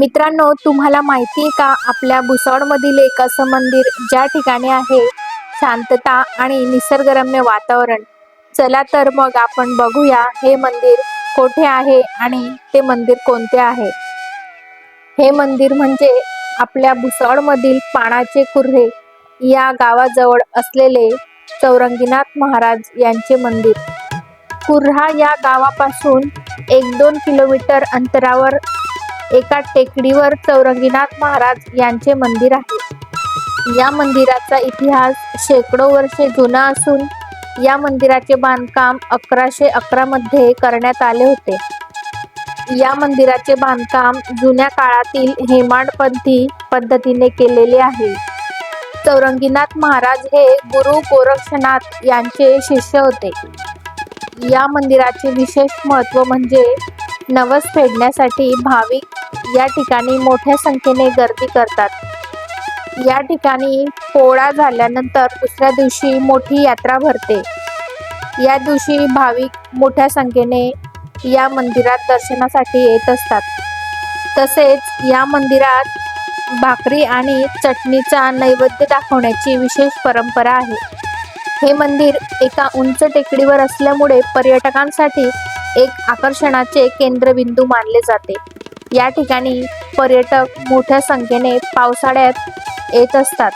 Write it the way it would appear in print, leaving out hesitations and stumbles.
मित्रांनो, तुम्हाला माहिती आहे का, आपल्या भुसावळमधील एक असं मंदिर ज्या ठिकाणी आहे शांतता आणि निसर्गरम्य वातावरण. चला तर मग आपण बघूया हे मंदिर कोठे आहे आणि ते मंदिर कोणते आहे. हे मंदिर म्हणजे आपल्या भुसावळमधील पानाचे कुर्हे या गावाजवळ असलेले चौरंगीनाथ महाराज यांचे मंदिर. कुर्हा या गावापासून 1-2 किलोमीटर अंतरावर एका टेकडीवर चौरंगीनाथ महाराज यांचे मंदिर आहे. या मंदिराचा इतिहास शेकडो वर्षे जुना असून या मंदिराचे बांधकाम 1111 मध्ये करण्यात आले होते. या मंदिराचे बांधकाम जुन्या काळातील हेमाडपंथी पद्धतीने केलेले आहे. चौरंगीनाथ महाराज हे गुरु गोरक्षनाथ यांचे शिष्य होते. या मंदिराचे विशेष महत्त्व म्हणजे नवस फेडण्यासाठी भाविक या ठिकाणी मोठ्या संख्येने गर्दी करतात. या ठिकाणी पोळा झाल्यानंतर दुसऱ्या दिवशी मोठी यात्रा भरते. या दिवशी भाविक मोठ्या संख्येने या मंदिरात दर्शनासाठी येत असतात. तसेच या मंदिरात भाकरी आणि चटणीचा नैवेद्य दाखवण्याची विशेष परंपरा आहे. हे मंदिर एका उंच टेकडीवर असल्यामुळे पर्यटकांसाठी एक आकर्षणाचे केंद्रबिंदू मानले जाते. या ठिकाणी पर्यटक मोठ्या संख्येने पावसाळ्यात येत असतात.